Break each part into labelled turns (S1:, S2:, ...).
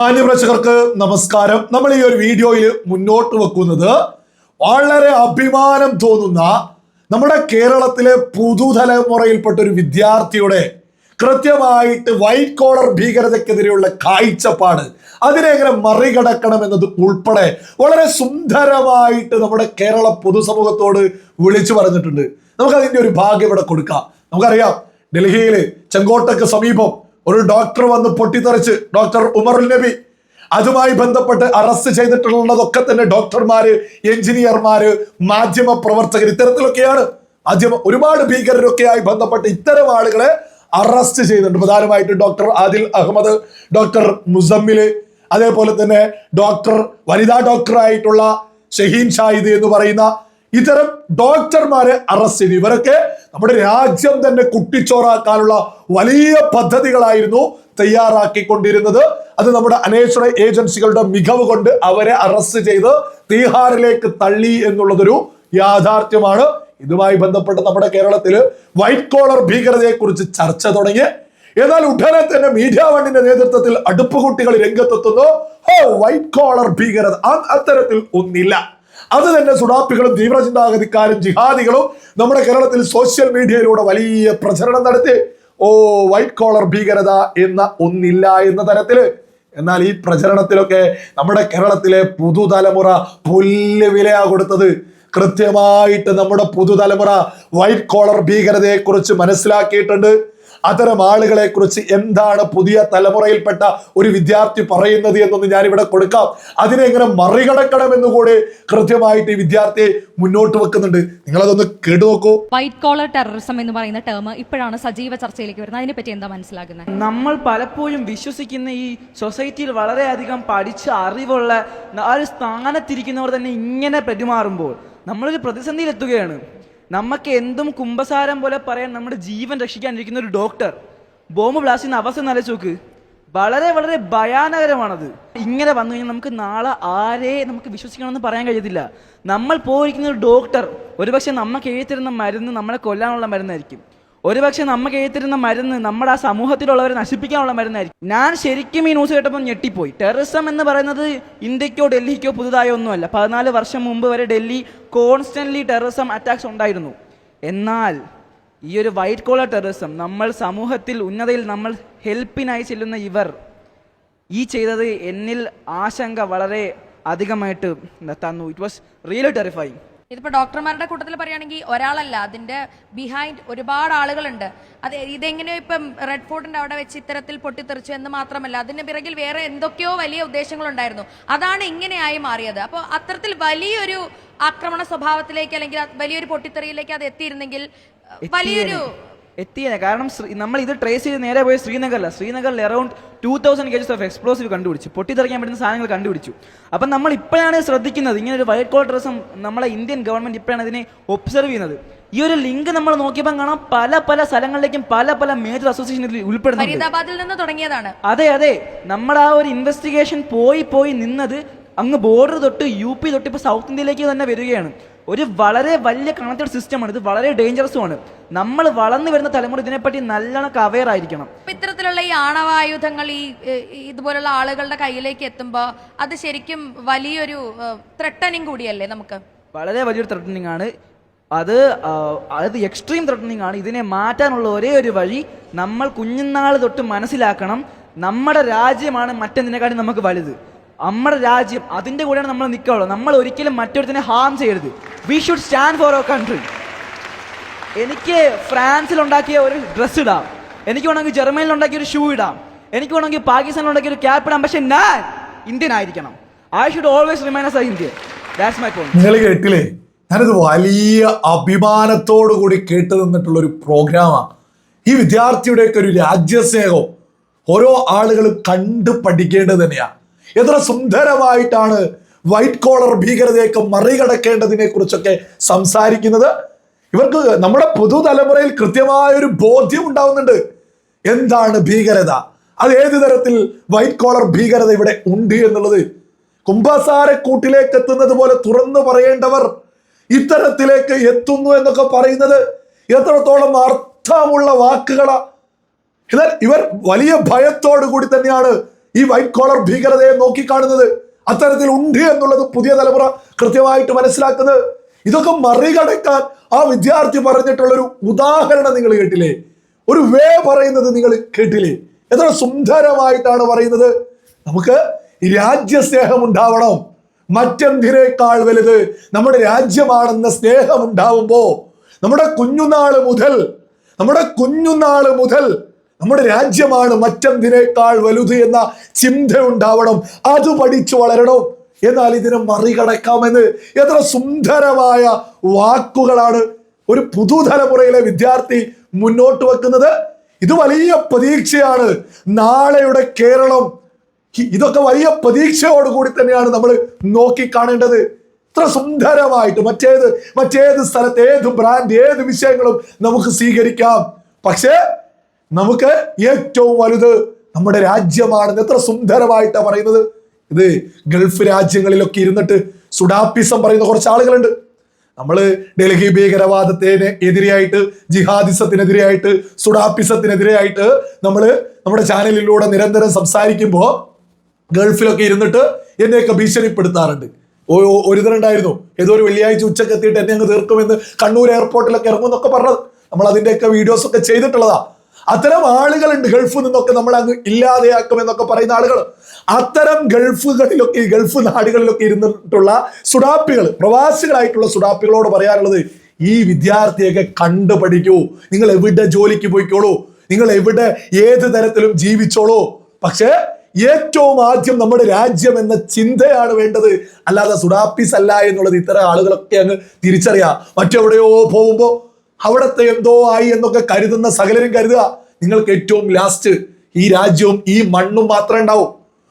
S1: മാന്യപ്രേക്ഷകർക്ക് നമസ്കാരം. നമ്മൾ ഈ ഒരു വീഡിയോയിൽ മുന്നോട്ട് വെക്കുന്നത് വളരെ അഭിമാനം തോന്നുന്ന നമ്മുടെ കേരളത്തിലെ പുതുതലമുറയിൽപ്പെട്ട ഒരു വിദ്യാർത്ഥിയുടെ കൃത്യമായിട്ട് വൈറ്റ് കോളർ ഭീകരതയ്ക്കെതിരെയുള്ള കാഴ്ചപ്പാട്, അതിനെ എങ്ങനെ മറികടക്കണം എന്നത് ഉൾപ്പെടെ വളരെ സുന്ദരമായിട്ട് നമ്മുടെ കേരള പൊതുസമൂഹത്തോട് വിളിച്ചു പറഞ്ഞിട്ടുണ്ട്. നമുക്കതിൻ്റെ ഒരു ഭാഗ്യം ഇവിടെ കൊടുക്കാം. നമുക്കറിയാം, ഡൽഹിയിൽ ചെങ്കോട്ടയ്ക്ക് സമീപം ഒരു ഡോക്ടർ വന്ന് പൊട്ടിത്തെറിച്ച്, ഡോക്ടർ ഉമറുൽ നബി, അതുമായി ബന്ധപ്പെട്ട് അറസ്റ്റ് ചെയ്തിട്ടുള്ളതൊക്കെ തന്നെ ഡോക്ടർമാര്, എഞ്ചിനീയർമാര്, മാധ്യമ പ്രവർത്തകർ, ഇത്തരത്തിലൊക്കെയാണ്. ഒരുപാട് ഭീകരരൊക്കെയായി ബന്ധപ്പെട്ട് ഇത്തരം ആളുകളെ അറസ്റ്റ് ചെയ്യുന്നുണ്ട്. പ്രധാനമായിട്ട് ഡോക്ടർ ആദിൽ അഹമ്മദ്, ഡോക്ടർ മുസമ്മില്, അതേപോലെ തന്നെ വനിതാ ഡോക്ടറായിട്ടുള്ള ഷഹീൻ ഷാഹിദ് എന്ന് പറയുന്ന ഇത്തരം ഡോക്ടർമാരെ അറസ്റ്റ് ചെയ്തു. ഇവരൊക്കെ നമ്മുടെ രാജ്യം തന്നെ കുട്ടിച്ചോറാക്കാനുള്ള വലിയ പദ്ധതികളായിരുന്നു തയ്യാറാക്കിക്കൊണ്ടിരുന്നത്. അത് നമ്മുടെ അന്വേഷണ ഏജൻസികളുടെ മികവ് കൊണ്ട് അവരെ അറസ്റ്റ് ചെയ്ത് തീഹാറിലേക്ക് തള്ളി എന്നുള്ളതൊരു യാഥാർത്ഥ്യമാണ്. ഇതുമായി ബന്ധപ്പെട്ട് നമ്മുടെ കേരളത്തില് വൈറ്റ് കോളർ ഭീകരതയെ കുറിച്ച് ചർച്ച തുടങ്ങി. എന്നാൽ ഉടനെ തന്നെ മീഡിയ വണ്ണിന്റെ നേതൃത്വത്തിൽ അടുപ്പുകുട്ടികൾ രംഗത്തെത്തുന്നു. വൈറ്റ് കോളർ ഭീകരത അത്തരത്തിൽ ഒന്നില്ല. അത് തന്നെ സുഡാപ്പികളും തീവ്രചിന്താഗതിക്കാരും ജിഹാദികളും നമ്മുടെ കേരളത്തിൽ സോഷ്യൽ മീഡിയയിലൂടെ വലിയ പ്രചരണം നടത്തി. വൈറ്റ് കോളർ ഭീകരത എന്ന ഒന്നില്ല എന്ന തരത്തില്. എന്നാൽ ഈ പ്രചരണത്തിലൊക്കെ നമ്മുടെ കേരളത്തിലെ പുതുതലമുറ പുല്ല് വിലയാ കൊടുത്തത്. കൃത്യമായിട്ട് നമ്മുടെ പുതുതലമുറ വൈറ്റ് കോളർ ഭീകരതയെ കുറിച്ച് മനസ്സിലാക്കിയിട്ടുണ്ട്. അത്തരം ആളുകളെ കുറിച്ച് എന്താണ് പുതിയ തലമുറയിൽപ്പെട്ട ഒരു വിദ്യാർത്ഥി പറയുന്നത് എന്നൊന്ന് ഞാനിവിടെ കൊടുക്കാം. അതിനെ എങ്ങനെ മറികടക്കണമെന്ന് കൂടി കൃത്യമായിട്ട് ഈ വിദ്യാർത്ഥിയെ മുന്നോട്ട് വെക്കുന്നുണ്ട്. നിങ്ങളതൊന്ന് കേട്ടു നോക്കൂ.
S2: വൈറ്റ് കോളർ ടെററിസം എന്ന് പറയുന്ന ടേം ഇപ്പോഴാണ് സജീവ ചർച്ചയിലേക്ക് വരുന്നത്. അതിനെപ്പറ്റി എന്താ മനസ്സിലാക്കുന്നത്?
S3: നമ്മൾ പലപ്പോഴും വിശ്വസിക്കുന്ന ഈ സൊസൈറ്റിയിൽ വളരെയധികം പഠിച്ച അറിവുള്ള ആ ഒരു സ്ഥാനത്തിരിക്കുന്നവർ തന്നെ ഇങ്ങനെ പെരുമാറുമ്പോൾ നമ്മളൊരു പ്രതിസന്ധിയിലെത്തുകയാണ്. നമുക്ക് എന്തും കുമ്പസാരം പോലെ പറയാൻ നമ്മുടെ ജീവൻ രക്ഷിക്കാനിരിക്കുന്ന ഒരു ഡോക്ടർ ബോംബ് ബ്ലാസ്റ്റ് ചെയ്യുന്ന അവസ്ഥ ആലോചിച്ച് നോക്ക്. വളരെ വളരെ ഭയാനകരമാണത്. ഇങ്ങനെ വന്നു കഴിഞ്ഞാൽ നമുക്ക് നാളെ ആരെ നമുക്ക് വിശ്വസിക്കണമെന്ന് പറയാൻ കഴിയത്തില്ല. നമ്മൾ പോയിരിക്കുന്ന ഒരു ഡോക്ടർ ഒരുപക്ഷെ നമുക്ക് എഴുതിത്തരുന്ന മരുന്ന് നമ്മളെ കൊല്ലാനുള്ള മരുന്നായിരിക്കും. ഒരുപക്ഷെ നമുക്ക് എഴുതിത്തരുന്ന മരുന്ന് നമ്മുടെ ആ സമൂഹത്തിലുള്ളവരെ നശിപ്പിക്കാനുള്ള മരുന്നായിരിക്കും. ഞാൻ ശരിക്കും ഈ ന്യൂസ് കേട്ടപ്പോൾ ഞെട്ടിപ്പോയി. ടെററിസം എന്ന് പറയുന്നത് ഇന്ത്യക്കോ ഡൽഹിക്കോ പുതുതായോ ഒന്നുമല്ല. 14 വർഷം മുമ്പ് വരെ ഡൽഹി കോൺസ്റ്റന്റ്ലി ടെററിസം അറ്റാക്സ് ഉണ്ടായിരുന്നു. എന്നാൽ ഈ ഒരു വൈറ്റ് കോളർ ടെററിസം, നമ്മൾ സമൂഹത്തിൽ ഉന്നതയിൽ നമ്മൾ ഹെൽപ്പിനായി ചെല്ലുന്ന ഇവർ ഈ ചെയ്തത് എന്നിൽ ആശങ്ക വളരെ അധികമായിട്ട് തന്നു. It was really terrifying.
S2: ഇതിപ്പോൾ ഡോക്ടർമാരുടെ കൂട്ടത്തിൽ പറയുകയാണെങ്കിൽ ഒരാളല്ല, അതിന്റെ ബിഹൈൻഡ് ഒരുപാട് ആളുകളുണ്ട്. അത് ഇതെങ്ങനെയോ ഇപ്പം റെഡ് ഫോർട്ടിന്റെ അവിടെ വെച്ച് ഇത്തരത്തിൽ പൊട്ടിത്തെറിച്ചു എന്ന് മാത്രമല്ല, അതിന് പിറകിൽ വേറെ എന്തൊക്കെയോ വലിയ ഉദ്ദേശങ്ങളുണ്ടായിരുന്നു. അതാണ് ഇങ്ങനെയായി മാറിയത്. അപ്പോൾ അത്തരത്തിൽ വലിയൊരു ആക്രമണ സ്വഭാവത്തിലേക്ക് അല്ലെങ്കിൽ വലിയൊരു പൊട്ടിത്തെറിയിലേക്ക് അത് എത്തിയിരുന്നെങ്കിൽ വലിയൊരു
S3: എത്തിയത്. കാരണം നമ്മൾ ഇത് ട്രേസ് ചെയ്ത് നേരെ പോയ ശ്രീനഗറിൽ അറൌണ്ട് 2000 kgs ഓഫ് എക്സ്പ്ലോസീവ് കണ്ടുപിടിച്ചു, പൊട്ടിത്തെറിക്കാൻ പറ്റുന്ന സാധനങ്ങൾ കണ്ടുപിടിച്ചു. അപ്പം നമ്മൾ ഇപ്പോഴാണ് ശ്രദ്ധിക്കുന്നത് ഇങ്ങനെ ഒരു വൈറ്റ് കോളർ ടെററിസം നമ്മളെ ഇന്ത്യൻ ഗവൺമെന്റ് ഇപ്പോഴാണ് ഇതിനെ ഒബ്സർവ് ചെയ്യുന്നത്. ഈ ഒരു ലിങ്ക് നമ്മൾ നോക്കിയപ്പോൾ കാണാം പല സ്ഥലങ്ങളിലേക്കും പല മേജർ അസോസിയേഷൻ ഉൾപ്പെടുന്നത്.
S2: ഫരീദാബാദിൽ നിന്ന് തുടങ്ങിയതാണ്.
S3: അതെ നമ്മുടെ ആ ഒരു ഇൻവെസ്റ്റിഗേഷൻ പോയി നിന്നത് അങ്ങ് ബോർഡർ തൊട്ട് UP തൊട്ട് ഇപ്പോൾ സൗത്ത് ഇന്ത്യയിലേക്ക് തന്നെ വരികയാണ്. ഒരു വളരെ വലിയ കണക്റ്റഡ് സിസ്റ്റമാണ് ഇത്. വളരെ ഡേഞ്ചറസുമാണ്. നമ്മൾ വളർന്നു വരുന്ന തലമുറ ഇതിനെപ്പറ്റി നല്ലോണം അവെയർ ആയിരിക്കണം.
S2: ഇത്തരത്തിലുള്ള ഈ ആണവായുധങ്ങൾ ഇതുപോലുള്ള ആളുകളുടെ കയ്യിലേക്ക് എത്തുമ്പോൾ അത് ശരിക്കും വലിയൊരു ത്രെട്ടനിങ് കൂടിയല്ലേ? നമുക്ക്
S3: വളരെ വലിയൊരു ത്രെട്ടനിങ് ആണ് അത്. എക്സ്ട്രീം ത്രെട്ടനിങ് ആണ്. ഇതിനെ മാറ്റാനുള്ള ഒരേ ഒരു വഴി നമ്മൾ കുഞ്ഞുനാൾ തൊട്ട് മനസ്സിലാക്കണം. നമ്മുടെ രാജ്യമാണ് മറ്റെന്തിനെക്കാളും നമുക്ക് വലുത്. നമ്മുടെ രാജ്യം, അതിൻ്റെ കൂടെയാണ് നമ്മൾ നിൽക്കുകയുള്ളൂ. നമ്മൾ ഒരിക്കലും മറ്റൊരുത്തിനെ ഹാം ചെയ്യരുത്. We should stand for our country. എനിക്ക് ഫ്രാൻസിൽ ഉണ്ടാക്കിയ ഒരു ഡ്രസ്സ് ഇടാം, എനിക്ക് വേണമെങ്കിൽ ജർമ്മനിയിൽ ഉണ്ടാക്കിയ ഒരു ഷൂ ഇടാം, എനിക്ക് വേണമെങ്കിൽ പാകിസ്ഥാനിൽ ഉണ്ടാക്കിയ ഒരു ക്യാപ്പ് ഇടാം, പക്ഷെ ഞാൻ ഇന്ത്യൻ ആയിരിക്കണം. I should always remain as A Indian. That's my point.
S1: നിങ്ങൾ കേട്ടില്ലേ? ഞാനത് വലിയ അഭിമാനത്തോടു കൂടി കേട്ടു നിന്നിട്ടുള്ള ഒരു പ്രോഗ്രാമാണ്. ഈ വിദ്യാർത്ഥിയുടെയൊക്കെ ഒരു രാജ്യസ്നേഹം ഓരോ ആളുകളും കണ്ടു പഠിക്കേണ്ടത് തന്നെയാണ്. എത്ര സുന്ദരമായിട്ടാണ് വൈറ്റ് കോളർ ഭീകരതയൊക്കെ മറികടക്കേണ്ടതിനെ കുറിച്ചൊക്കെ സംസാരിക്കുന്നത്. ഇവർക്ക് നമ്മുടെ പുതുതലമുറയിൽ കൃത്യമായൊരു ബോധ്യം ഉണ്ടാവുന്നുണ്ട്. എന്താണ് ഭീകരത, അത് ഏത് തരത്തിൽ വൈറ്റ് കോളർ ഭീകരത ഇവിടെ ഉണ്ട് എന്നുള്ളത്. കുംഭസാരക്കൂട്ടിലേക്ക് എത്തുന്നത് പോലെ തുറന്നു പറയേണ്ടവർ ഇത്തരത്തിലേക്ക് എത്തുന്നു എന്നൊക്കെ പറയുന്നത് എത്രത്തോളം അർത്ഥമുള്ള വാക്കുകളാ. എന്നാൽ ഇവർ വലിയ ഭയത്തോടു കൂടി തന്നെയാണ് ഈ വൈറ്റ് കോളർ ഭീകരതയെ നോക്കിക്കാണുന്നത്. അത്തരത്തിൽ ഉണ്ട് എന്നുള്ളത് പുതിയ തലമുറ കൃത്യമായിട്ട് മനസ്സിലാക്കുന്നത്. ഇതൊക്കെ മറികടക്കാൻ ആ വിദ്യാർത്ഥി പറഞ്ഞിട്ടുള്ളൊരു ഉദാഹരണം നിങ്ങൾ കേട്ടില്ലേ? ഒരു വേ പറയുന്നത് നിങ്ങൾ കേട്ടില്ലേ? എത്ര സുന്ദരമായിട്ടാണ് പറയുന്നത്. നമുക്ക് രാജ്യസ്നേഹം ഉണ്ടാവണം. മറ്റെന്തിനേക്കാൾ വലുത് നമ്മുടെ രാജ്യമാണെന്ന സ്നേഹം ഉണ്ടാവുമ്പോ നമ്മുടെ കുഞ്ഞുനാള് മുതൽ നമ്മുടെ രാജ്യമാണ് മറ്റെന്തിനേക്കാൾ വലുത് എന്ന ചിന്ത ഉണ്ടാവണം. അത് പഠിച്ചു വളരണം. എന്നാൽ ഇതിനെ മറികടക്കാമെന്ന് എത്ര സുന്ദരമായ വാക്കുകളാണ് ഒരു പുതുതലമുറയിലെ വിദ്യാർത്ഥി മുന്നോട്ട് വെക്കുന്നത്. ഇത് വലിയ പ്രതീക്ഷയാണ്. നാളെയുടെ കേരളം, ഇതൊക്കെ വലിയ പ്രതീക്ഷയോടുകൂടി തന്നെയാണ് നമ്മൾ നോക്കിക്കാണേണ്ടത്. ഇത്ര സുന്ദരമായിട്ട് മറ്റേത് സ്ഥലത്ത് ഏത് ബ്രാൻഡ് ഏത് വിഷയങ്ങളും നമുക്ക് സ്വീകരിക്കാം. പക്ഷേ നമുക്ക് ഏറ്റവും വലുത് നമ്മുടെ രാജ്യമാണെന്ന് എത്ര സുന്ദരമായിട്ടാണ് പറയുന്നത്. ഇത് ഗൾഫ് രാജ്യങ്ങളിലൊക്കെ ഇരുന്നിട്ട് സുഡാപ്പിസം പറയുന്ന കുറച്ച് ആളുകളുണ്ട്. നമ്മള് ഡൽഹി ഭീകരവാദത്തിന് എതിരെയായിട്ട്, ജിഹാദിസത്തിനെതിരെയായിട്ട്, സുഡാപ്പിസത്തിനെതിരെയായിട്ട് നമ്മുടെ ചാനലിലൂടെ നിരന്തരം സംസാരിക്കുമ്പോൾ ഗൾഫിലൊക്കെ ഇരുന്നിട്ട് എന്നെയൊക്കെ ഭീഷണിപ്പെടുത്താറുണ്ട്. ഒരുതരുണ്ടായിരുന്നു, ഏതോ ഒരു വെള്ളിയാഴ്ച ഉച്ചക്ക് എത്തിയിട്ട് എന്നെ അങ്ങ് തീർക്കുമെന്ന് കണ്ണൂർ എയർപോർട്ടിലൊക്കെ ഇറങ്ങുമെന്നൊക്കെ പറഞ്ഞത്. നമ്മൾ അതിന്റെയൊക്കെ വീഡിയോസ് ഒക്കെ ചെയ്തിട്ടുള്ളതാ. അത്തരം ആളുകളുണ്ട്. ഗൾഫിൽ നിന്നൊക്കെ നമ്മൾ അങ്ങ് ഇല്ലാതെയാക്കുമെന്നൊക്കെ പറയുന്ന ആളുകൾ. അത്തരം ഗൾഫ് നാടുകളിലൊക്കെ ഇരുന്നിട്ടുള്ള സുഡാപ്പികൾ, പ്രവാസികളായിട്ടുള്ള സുഡാപ്പികളോട് പറയാനുള്ളത്, ഈ വിദ്യാർത്ഥിയൊക്കെ കണ്ടുപഠിക്കൂ. നിങ്ങൾ എവിടെ ജോലിക്ക് പോയിക്കോളൂ, നിങ്ങൾ എവിടെ ഏത് തരത്തിലും ജീവിച്ചോളൂ. പക്ഷേ ഏറ്റവും ആദ്യം നമ്മുടെ രാജ്യം എന്ന ചിന്തയാണ് വേണ്ടത്. അല്ലാതെ സുഡാപ്പീസ് അല്ല എന്നുള്ളത് ഇത്തരം ആളുകളൊക്കെ അങ്ങ് തിരിച്ചറിയാം. മറ്റെവിടെയോ പോകുമ്പോൾ അവിടത്തെ എന്തോ ആയി എന്നൊക്കെ കരുതുന്ന സകലരും കരുതുക, നിങ്ങൾക്ക് ഏറ്റവും ലാസ്റ്റ് ഈ രാജ്യവും ഈ മണ്ണും മാത്രമേ ഉണ്ടാവൂ.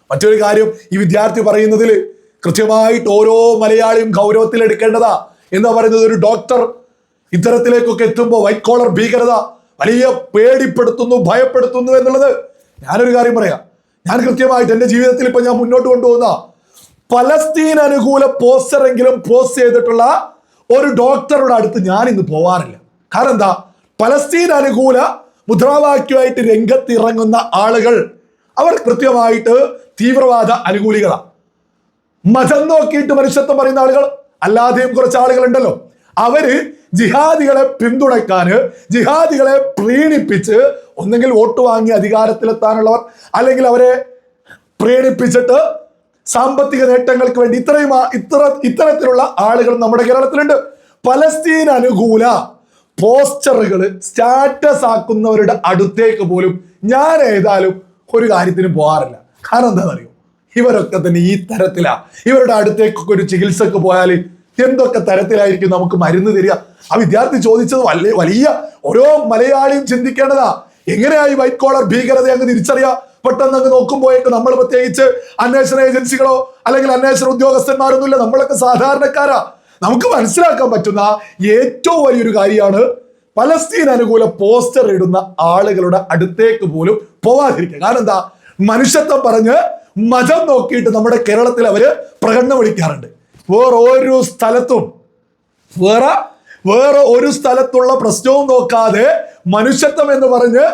S1: മറ്റൊരു കാര്യം ഈ വിദ്യാർത്ഥി പറയുന്നതിൽ കൃത്യമായിട്ട് ഓരോ മലയാളിയും ഗൗരവത്തിൽ എടുക്കേണ്ടതാ. എന്താ പറയുന്നത്, ഒരു ഡോക്ടർ ഇത്തരത്തിലേക്കൊക്കെ എത്തുമ്പോൾ വൈറ്റ് കോളർ ഭീകരത വലിയ പേടിപ്പെടുത്തുന്നു, ഭയപ്പെടുത്തുന്നു എന്നുള്ളത്. ഞാനൊരു കാര്യം പറയാം, ഞാൻ കൃത്യമായിട്ട് എൻ്റെ ജീവിതത്തിൽ ഇപ്പൊ ഞാൻ മുന്നോട്ട് കൊണ്ടുപോകുന്ന പലസ്തീൻ അനുകൂല പോസ്റ്റർ എങ്കിലും പോസ്റ്റ് ചെയ്തിട്ടുള്ള ഒരു ഡോക്ടറുടെ അടുത്ത് ഞാൻ ഇന്ന് പോവാറില്ല. കാരണം എന്താ, പലസ്തീൻ അനുകൂല മുദ്രാവാക്യമായിട്ട് രംഗത്തിറങ്ങുന്ന ആളുകൾ അവർ കൃത്യമായിട്ട് തീവ്രവാദ അനുകൂലികളാണ്. മതം നോക്കിയിട്ട് മനുഷ്യത്വം പറയുന്ന ആളുകൾ അല്ലാതെയും കുറച്ച് ആളുകളുണ്ടല്ലോ, അവര് ജിഹാദികളെ പിന്തുണയ്ക്കാന്, ജിഹാദികളെ പ്രീണിപ്പിച്ച് ഒന്നെങ്കിൽ വോട്ട് വാങ്ങി അധികാരത്തിലെത്താനുള്ളവർ, അല്ലെങ്കിൽ അവരെ പ്രീണിപ്പിച്ചിട്ട് സാമ്പത്തിക നേട്ടങ്ങൾക്ക് വേണ്ടി ഇത്തരത്തിലുള്ള ആളുകൾ നമ്മുടെ കേരളത്തിലുണ്ട്. പലസ്തീൻ അനുകൂല പോസ്റ്ററുകൾ സ്റ്റാറ്റസ് ആക്കുന്നവരുടെ അടുത്തേക്ക് പോലും ഞാൻ ഏതായാലും ഒരു കാര്യത്തിനും പോകാറില്ല. കാരണം എന്താണെന്നറിയോ, ഇവരൊക്കെ തന്നെ ഈ തരത്തിലാ. ഇവരുടെ അടുത്തേക്കൊക്കെ ഒരു ചികിത്സക്ക് പോയാൽ എന്തൊക്കെ തരത്തിലായിരിക്കും നമുക്ക് മരുന്ന് തരിക. ആ വിദ്യാർത്ഥി ചോദിച്ചത് വലിയ ഓരോ മലയാളിയും ചിന്തിക്കേണ്ടതാ. എങ്ങനെയായി വൈറ്റ് കോളർ ഭീകരത അങ്ങ് തിരിച്ചറിയാം? പെട്ടെന്ന് അങ്ങ് നോക്കുമ്പോഴേക്ക് നമ്മൾ പ്രത്യേകിച്ച് അന്വേഷണ ഏജൻസികളോ അല്ലെങ്കിൽ അന്വേഷണ ഉദ്യോഗസ്ഥന്മാരൊന്നുമില്ല, നമ്മളൊക്കെ സാധാരണക്കാരാ. നമുക്ക് മനസ്സിലാക്കാൻ പറ്റുന്ന ഏറ്റവും വലിയൊരു കാര്യമാണ് പലസ്തീൻ അനുകൂല പോസ്റ്റർ ഇടുന്ന ആളുകളുടെ അടുത്തേക്ക് പോലും പോവാതിരിക്കുക. കാരണം എന്താ, മനുഷ്യത്വം പറഞ്ഞ് മതം നോക്കിയിട്ട് നമ്മുടെ കേരളത്തിൽ അവര് പ്രകടനം വിളിക്കാറുണ്ട്. വേറെ ഒരു സ്ഥലത്തുള്ള പ്രശ്നവും നോക്കാതെ മനുഷ്യത്വം എന്ന് പറഞ്ഞ്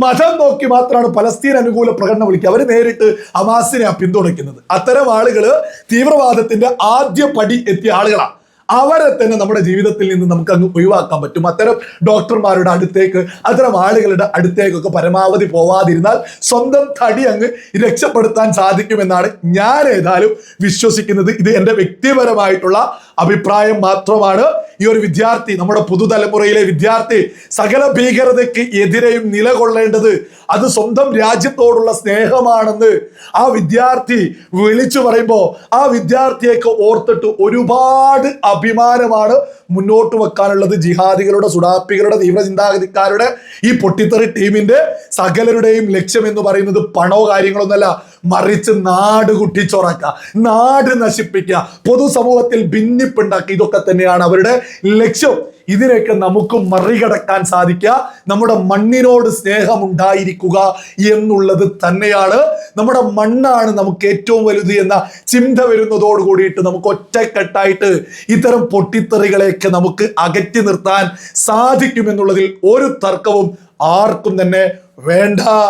S1: മതം നോക്കി മാത്രമാണ് പലസ്തീൻ അനുകൂല പ്രകടനം വിളിക്കുക. അവർ നേരിട്ട് ഹമാസിനെ പിന്തുണയ്ക്കുന്നത്. അത്തരം ആളുകള് തീവ്രവാദത്തിന്റെ ആദ്യ പടി എത്തിയ ആളുകളാണ്. അവരെ തന്നെ നമ്മുടെ ജീവിതത്തിൽ നിന്ന് നമുക്ക് അങ്ങ് ഒഴിവാക്കാൻ പറ്റും. അത്തരം ഡോക്ടർമാരുടെ അടുത്തേക്ക്, അത്തരം ആളുകളുടെ അടുത്തേക്കൊക്കെ പരമാവധി പോവാതിരുന്നാൽ സ്വന്തം തടി അങ്ങ് രക്ഷപ്പെടുത്താൻ സാധിക്കുമെന്നാണ് ഞാൻ ഏതായാലും വിശ്വസിക്കുന്നത്. ഇത് എൻ്റെ വ്യക്തിപരമായിട്ടുള്ള അഭിപ്രായം മാത്രമാണ്. ഈ ഒരു വിദ്യാർത്ഥി, നമ്മുടെ പുതുതലമുറയിലെ വിദ്യാർത്ഥി, സകല ഭീകരതയ്ക്ക് എതിരെയും നിലകൊള്ളേണ്ടത് അത് സ്വന്തം രാജ്യത്തോടുള്ള സ്നേഹമാണെന്ന് ആ വിദ്യാർത്ഥി വിളിച്ചു പറയുമ്പോൾ ആ വിദ്യാർത്ഥിയൊക്കെ ഓർത്തിട്ട് ഒരുപാട് അഭിമാനമാണ് മുന്നോട്ട് വെക്കാനുള്ളത്. ജിഹാദികളുടെ, സുഡാപ്പികളുടെ, തീവ്ര ചിന്താഗതിക്കാരുടെ ഈ പൊട്ടിത്തെറി ടീമിന്റെ സകലരുടെയും ലക്ഷ്യം എന്ന് പറയുന്നത് പണോ കാര്യങ്ങളൊന്നല്ല, മറിച്ച് നാട് കുട്ടിച്ചോറാക്കുക, നാട് നശിപ്പിക്കുക, പൊതുസമൂഹത്തിൽ ഭിന്നിപ്പുണ്ടാക്കുക, ഇതൊക്കെ തന്നെയാണ് അവരുടെ ലക്ഷ്യം. ഇതിനൊക്കെ നമുക്ക് മറികടക്കാൻ സാധിക്കുക നമ്മുടെ മണ്ണിനോട് സ്നേഹം ഉണ്ടായിരിക്കുക എന്നുള്ളത് തന്നെയാണ്. നമ്മുടെ മണ്ണാണ് നമുക്ക് ഏറ്റവും വലുത് എന്ന ചിന്ത വരുന്നതോട് കൂടിയിട്ട് നമുക്ക് ഒറ്റക്കെട്ടായിട്ട് ഇത്തരം പൊട്ടിത്തെറികളെയൊക്കെ നമുക്ക് അകറ്റി നിർത്താൻ സാധിക്കുമെന്നുള്ളതിൽ ഒരു തർക്കവും ആർക്കും തന്നെ വേണ്ട.